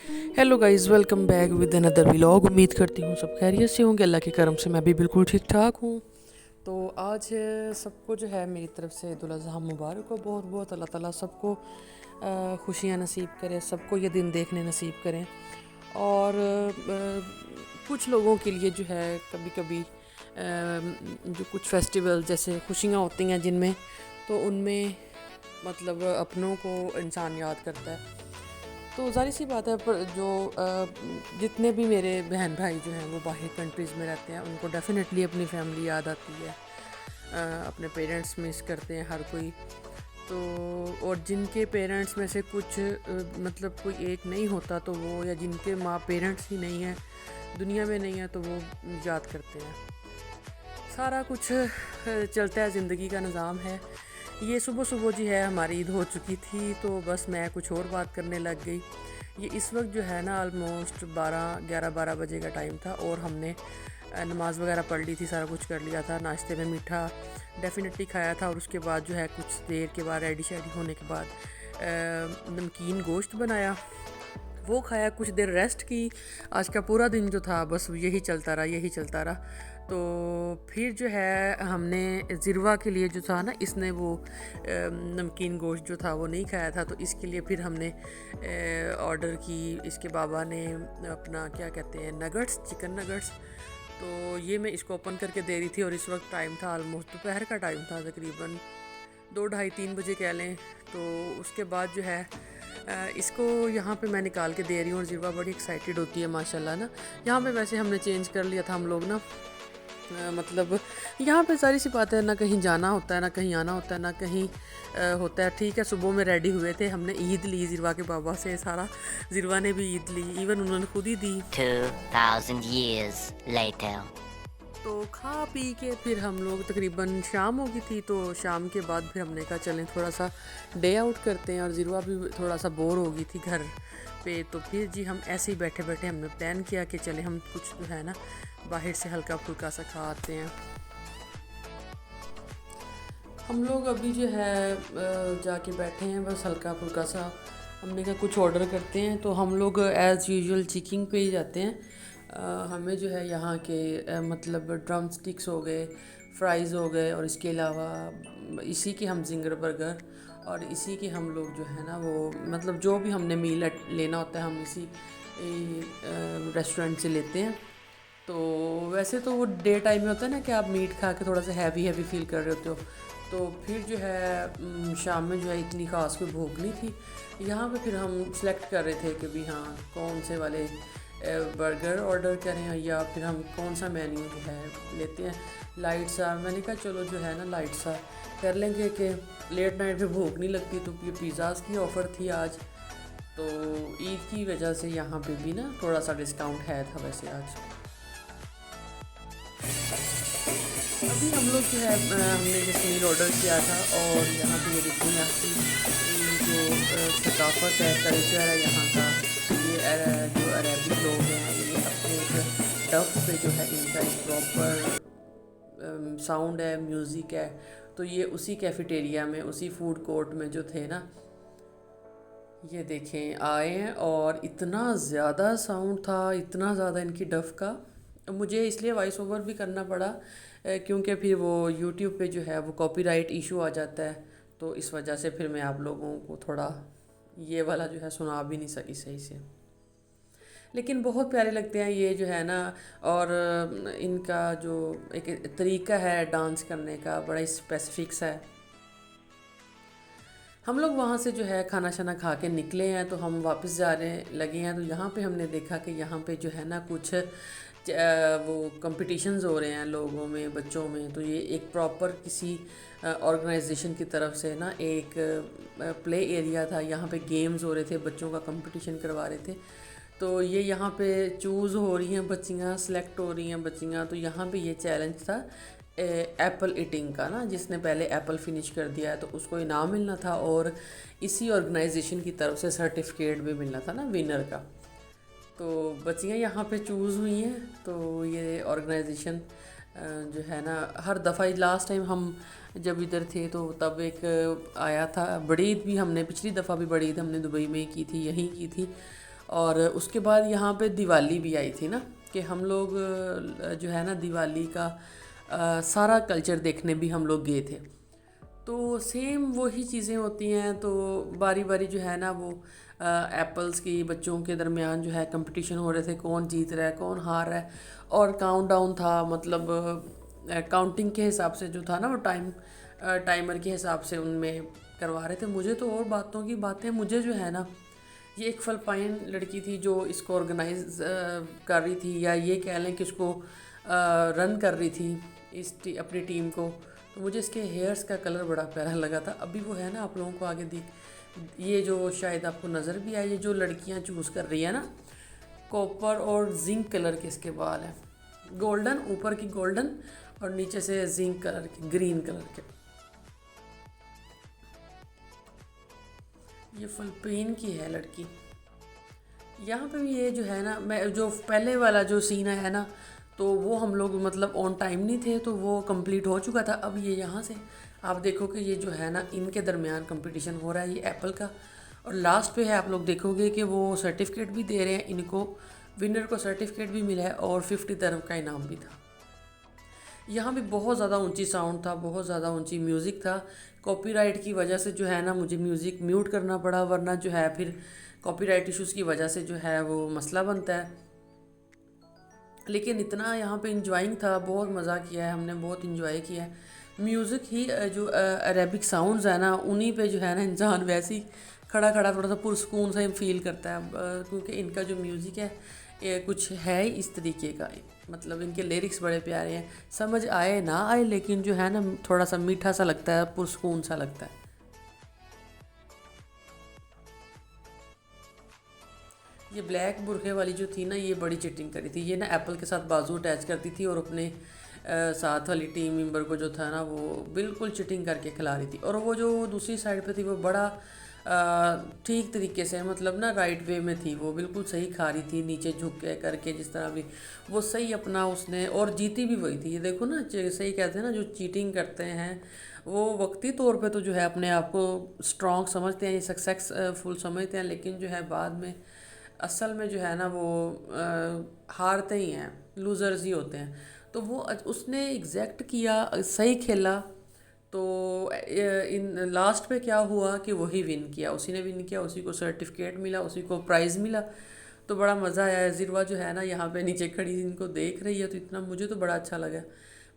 Hello guys, welcome back with another vlog. उम्मीद करती हूँ सब खैरियत से होंगे। अल्लाह के करम से मैं भी बिल्कुल ठीक ठाक हूँ। तो आज सबको जो है मेरी तरफ से ईद उल अज़हा मुबारक हो। बहुत बहुत अल्लाह ताला सबको खुशियाँ नसीब करे, सबको ये दिन देखने नसीब करें। और कुछ लोगों के लिए जो है कभी कभी जो कुछ फेस्टिवल जैसे खुशियाँ होती हैं जिनमें, तो उनमें मतलब अपनों को इंसान याद करता है। तो ज़ाहिर सी बात है, पर जो जितने भी मेरे बहन भाई जो हैं वो बाहर कंट्रीज़ में रहते हैं, उनको डेफ़िनेटली अपनी फैमिली याद आती है। अपने पेरेंट्स मिस करते हैं हर कोई। तो और जिनके पेरेंट्स में से कुछ मतलब कोई एक नहीं होता, तो वो या जिनके माँ पेरेंट्स ही नहीं हैं, दुनिया में नहीं है, तो वो याद करते हैं। सारा कुछ चलता है, ज़िंदगी का निज़ाम है। ये सुबह सुबह जी है हमारी ईद हो चुकी थी, तो बस मैं कुछ और बात करने लग गई। ये इस वक्त जो है ना ऑलमोस्ट 12 बजे का टाइम था, और हमने नमाज़ वगैरह पढ़ ली थी, सारा कुछ कर लिया था। नाश्ते में मीठा डेफिनेटली खाया था, और उसके बाद जो है कुछ देर के बाद रेडी शेडी होने के बाद नमकीन गोश्त बनाया, वो खाया, कुछ देर रेस्ट की। आज का पूरा दिन जो था बस यही चलता रहा, यही चलता रहा। तो फिर जो है हमने ज़िरवा के लिए जो था ना, इसने वो नमकीन गोश्त जो था वो नहीं खाया था, तो इसके लिए फिर हमने ऑर्डर की। इसके बाबा ने अपना क्या कहते हैं, नगट्स, चिकन नगट्स। तो ये मैं इसको ओपन करके दे रही थी, और इस वक्त टाइम था ऑलमोस्ट दोपहर का टाइम था, तकरीबन 2 ढाई 3 बजे कह लें। तो उसके बाद जो है इसको यहाँ पे मैं निकाल के दे रही हूँ, और ज़िरवा बड़ी एक्साइटेड होती है माशाल्लाह ना। यहाँ पे वैसे हमने चेंज कर लिया था हम लोग ना, मतलब यहाँ पे सारी सी बात है, ना कहीं जाना होता है, ना कहीं आना होता है, ना कहीं होता है। ठीक है, सुबह में रेडी हुए थे, हमने ईद ली ज़िरवा के बाबा से सारा। ज़िरवा ने भी ईद ली, इवन उन्होंने खुद ही दी। 2000 years later. तो खा पी के फिर हम लोग, तकरीबन शाम हो गई थी, तो शाम के बाद फिर हमने कहा चलें थोड़ा सा डे आउट करते हैं। और ज़िरवा भी थोड़ा सा बोर हो गई थी घर पे, तो फिर जी हम ऐसे ही बैठे बैठे हमने प्लान किया कि चले हम कुछ जो है ना बाहर से हल्का फुल्का सा खा आते हैं। हम लोग अभी जो है जाके बैठे हैं, बस हल्का फुल्का सा हमने कहा कुछ ऑर्डर करते हैं। तो हम लोग एज़ यूजुअल चिकिंग पे ही जाते हैं। हमें जो है यहाँ के मतलब ड्रम स्टिक्स हो गए, फ्राइज़ हो गए, और इसके अलावा इसी के हम जिंगर बर्गर, और इसी के हम लोग जो है ना वो मतलब जो भी हमने मील लेना होता है हम इसी रेस्टोरेंट से लेते हैं। तो वैसे तो वो डे टाइम में होता है ना कि आप मीट खा के थोड़ा सा हैवी हैवी फील कर रहे होते हो। तो फिर जो है शाम में जो है इतनी ख़ास कोई भूख नहीं थी। यहाँ पे फिर हम सेलेक्ट कर रहे थे कि भी हाँ कौन से वाले बर्गर ऑर्डर करें, या फिर हम कौन सा मेन्यू जो है लेते हैं। लाइट सा, मैंने कहा चलो जो है ना लाइट सा कर लेंगे कि लेट नाइट पे भूख नहीं लगती। तो ये पिज़्ज़ाज़ की ऑफ़र थी आज, तो ईद की वजह से यहाँ पे भी ना थोड़ा सा डिस्काउंट है था वैसे आज। अभी हम लोग जो है हमने जैसे मील ऑर्डर किया था, और यहाँ पे ये देखिए आपकी ये जो थकाफत है, कल्चर है यहाँ का। ये जो अरेबिक लोग हैं, ये अपने एक डफ पे जो है इनका एक प्रॉपर साउंड है, म्यूज़िक है। तो ये उसी कैफेटेरिया में, उसी फूड कोर्ट में जो थे ना, ये देखें आए हैं, और इतना ज़्यादा साउंड था, इतना ज़्यादा इनकी डफ का। मुझे इसलिए वॉइस ओवर भी करना पड़ा क्योंकि फिर वो यूट्यूब पे जो है वो कॉपीराइट इशू आ जाता है। तो इस वजह से फिर मैं आप लोगों को थोड़ा ये वाला जो है सुना भी नहीं सकी सही से। लेकिन बहुत प्यारे लगते हैं ये जो है ना। और इनका जो एक तरीका है डांस करने का, बड़ा स्पेसिफिक्स है। हम लोग वहाँ से जो है खाना शाना खा के निकले हैं, तो हम वापस जा रहे लगे हैं। तो यहाँ पे हमने देखा कि यहाँ पे जो है ना कुछ वो कंपटीशंस हो रहे हैं लोगों में, बच्चों में। तो ये एक प्रॉपर किसी ऑर्गेनाइजेशन की तरफ से ना एक प्ले एरिया था, यहाँ पे गेम्स हो रहे थे, बच्चों का कंपटीशन करवा रहे थे। तो ये यहाँ पे चूज़ हो रही हैं बच्चियाँ, सेलेक्ट हो रही हैं बच्चियाँ। तो यहाँ पे ये चैलेंज था एप्पल ईटिंग का ना, जिसने पहले एप्पल फिनिश कर दिया है तो उसको इनाम मिलना था, और इसी ऑर्गेनाइजेशन की तरफ से सर्टिफिकेट भी मिलना था ना विनर का। तो बच्चियाँ यहाँ पे चूज़ हुई हैं। तो ये ऑर्गेनाइजेशन जो है ना, हर दफ़ा लास्ट टाइम हम जब इधर थे तो तब एक आया था, बड़ी ईद भी हमने पिछली दफ़ा भी बड़ी ईद हमने दुबई में ही की थी, यहीं की थी। और उसके बाद यहाँ पे दिवाली भी आई थी ना, कि हम लोग जो है ना दिवाली का सारा कल्चर देखने भी हम लोग गए थे। तो सेम वही चीज़ें होती हैं। तो बारी बारी जो है ना वो एप्पल्स की बच्चों के दरमियान जो है कंपटीशन हो रहे थे, कौन जीत रहा है कौन हार रहा है, और काउंटडाउन था, मतलब काउंटिंग के हिसाब से जो था ना वो टाइमर के हिसाब से उनमें करवा रहे थे। मुझे तो और बातों की बातें, मुझे जो है ना ये एक फ़िलिपाइन लड़की थी जो इसको ऑर्गेनाइज कर रही थी, या ये कह लें कि उसको रन कर रही थी अपनी टीम को। तो मुझे इसके हेयर्स का कलर बड़ा प्यारा लगा था। अभी वो है ना आप लोगों को आगे दिख, ये जो शायद आपको नज़र भी आए, ये जो लड़कियां चूज़ कर रही है ना, कॉपर और जिंक कलर के इसके बाल हैं, गोल्डन, ऊपर की गोल्डन और नीचे से जिंक कलर के, ग्रीन कलर के। ये फिलिपीन की है लड़की। यहाँ पे भी ये जो है ना, मैं जो पहले वाला जो सीन है ना, तो वो हम लोग मतलब ऑन टाइम नहीं थे, तो वो कंप्लीट हो चुका था। अब ये यहाँ से आप देखो कि ये जो है ना इनके दरमियान कंपटीशन हो रहा है, ये एप्पल का। और लास्ट पे है, आप लोग देखोगे कि वो सर्टिफिकेट भी दे रहे हैं इनको, विनर को सर्टिफिकेट भी मिला है और 50 dirham का इनाम भी था। यहाँ भी बहुत ज़्यादा ऊंची साउंड था, बहुत ज़्यादा ऊंची म्यूज़िक था। कॉपीराइट की वजह से जो है ना मुझे म्यूज़िक म्यूट करना पड़ा, वरना जो है फिर कॉपीराइट इश्यूज़ की वजह से जो है वो मसला बनता है। लेकिन इतना यहाँ पे इंजॉइंग था, बहुत मज़ा किया है हमने, बहुत इंजॉय किया है। म्यूज़िक ही जो अरेबिक साउंड्स है ना, उन्हीं पे जो है ना इंसान वैसे ही खड़ा खड़ा थोड़ा सा पुरस्कून सा फील करता है। क्योंकि इनका जो म्यूज़िक है ये कुछ है ही इस तरीके का, मतलब इनके लिरिक्स बड़े प्यारे हैं, समझ आए ना आए लेकिन जो है ना थोड़ा सा मीठा सा लगता है, पुरस्कून सा लगता है। ये ब्लैक बुरखे वाली जो थी ना, ये बड़ी चिटिंग करी थी। ये ना एप्पल के साथ बाजू अटैच करती थी और अपने साथ वाली टीम मेंबर को जो था ना वो बिल्कुल चिटिंग करके खिला रही थी। और वो जो दूसरी साइड पे थी वो बड़ा ठीक तरीके से, मतलब ना राइट वे में थी, वो बिल्कुल सही खा रही थी, नीचे झुक के करके जिस तरह भी वो सही अपना उसने, और जीती भी वही थी। ये देखो ना, सही कहते हैं ना, जो चीटिंग करते हैं वो वक्ती तौर पे तो जो है अपने आप को स्ट्रॉन्ग समझते हैं, सक्सेसफुल समझते हैं, लेकिन जो है बाद में असल में जो है ना वो हारते ही हैं, लूज़र्स ही होते हैं। तो वो उसने एग्जैक्ट किया, सही खेला। तो इन लास्ट पे क्या हुआ कि वही विन किया, उसी ने विन किया, उसी को सर्टिफिकेट मिला, उसी को प्राइज़ मिला। तो बड़ा मज़ा आया। ज़िरवा जो है ना यहाँ पे नीचे खड़ी इनको देख रही है, तो इतना मुझे तो बड़ा अच्छा लगा।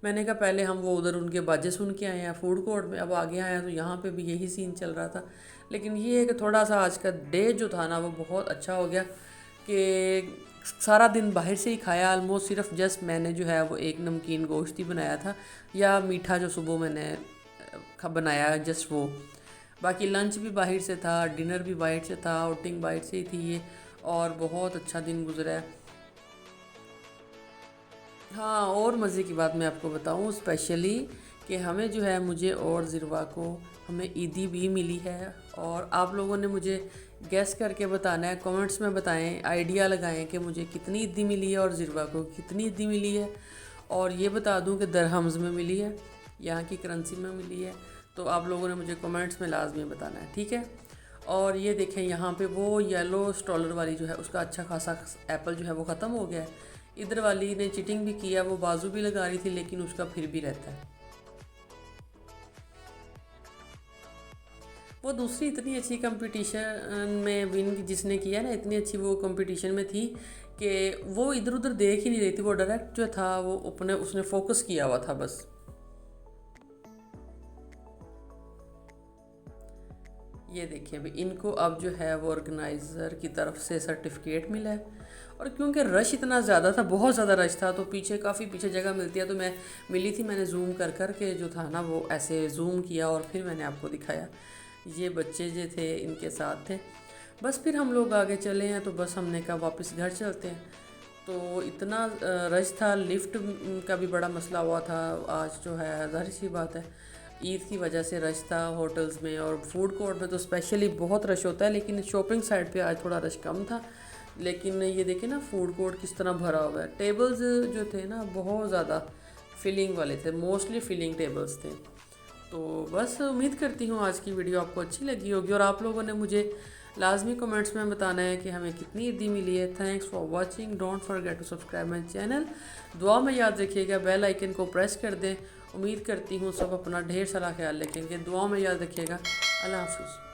मैंने कहा पहले हम वो उधर उनके बाजे सुन के आए हैं फूड कोर्ट में, अब आगे आए हैं तो यहाँ पे भी यही सीन चल रहा था। लेकिन ये है कि थोड़ा सा आज का डे जो था ना वो बहुत अच्छा हो गया, कि सारा दिन बाहर से ही खाया ऑलमोस्ट। सिर्फ जस्ट मैंने जो है वो एक नमकीन गोश्त ही बनाया था, या मीठा जो सुबह मैंने बनाया जस्ट वो। बाकी लंच भी बाहर से था, डिनर भी बाहर से था, आउटिंग बाहर से ही थी ये, और बहुत अच्छा दिन गुजरा है। हाँ, और मज़े की बात मैं आपको बताऊँ स्पेशली, कि हमें जो है मुझे और ज़िरवा को हमें ईदी भी मिली है। और आप लोगों ने मुझे गेस करके बताना है, कमेंट्स में बताएं, आइडिया लगाएं कि मुझे कितनी ईदी मिली है और ज़िरवा को कितनी ईदी मिली है। और ये बता दूं कि दरहम्स में मिली है, यहाँ की करेंसी में मिली है। तो आप लोगों ने मुझे कमेंट्स में लाजमी बताना है, ठीक है। और ये देखें यहाँ पे वो येलो स्टॉलर वाली जो है उसका अच्छा खासा एप्पल जो है वो ख़त्म हो गया है। इधर वाली ने चीटिंग भी किया, वो बाजू भी लगा रही थी लेकिन उसका फिर भी रहता है। वो दूसरी इतनी अच्छी कंपटीशन में विन जिसने किया ना, इतनी अच्छी वो कंपटीशन में थी कि वो इधर उधर देख ही नहीं रही थी, वो डायरेक्ट जो था वो अपने उसने फोकस किया हुआ था बस। ये देखिए अभी इनको अब जो है वो ऑर्गेनाइज़र की तरफ से सर्टिफिकेट मिला है। और क्योंकि रश इतना ज़्यादा था, बहुत ज़्यादा रश था, तो पीछे काफ़ी पीछे जगह मिलती है, तो मैं मिली थी, मैंने जूम कर कर के जो था ना वो ऐसे जूम किया और फिर मैंने आपको दिखाया। ये बच्चे जो थे इनके साथ थे। बस फिर हम लोग आगे चले हैं, तो बस हमने कहा वापस घर चलते हैं। तो इतना रश था, लिफ्ट का भी बड़ा मसला हुआ था आज, जो है ज़ाहिर सी बात है ईद की वजह से रश था होटल्स में, और फूड कोर्ट में तो स्पेशली बहुत रश होता है, लेकिन शॉपिंग साइड पे आज थोड़ा रश कम था। लेकिन ये देखें ना फूड कोर्ट किस तरह भरा हुआ है, टेबल्स जो थे ना बहुत ज़्यादा फिलिंग वाले थे, मोस्टली फिलिंग टेबल्स थे। तो बस उम्मीद करती हूँ आज की वीडियो आपको अच्छी लगी होगी, और आप लोगों ने मुझे लाजमी कमेंट्स में बताना है कि हमें कितनी ईदी मिली है। Thanks for watching, don't forget to subscribe my channel. दुआ में याद रखिएगा, बेल आइकन को प्रेस कर दें। उम्मीद करती हूँ सब अपना ढेर सारा ख्याल रखेंगे। दुआ में याद रखिएगा। अल्लाह हाफिज़।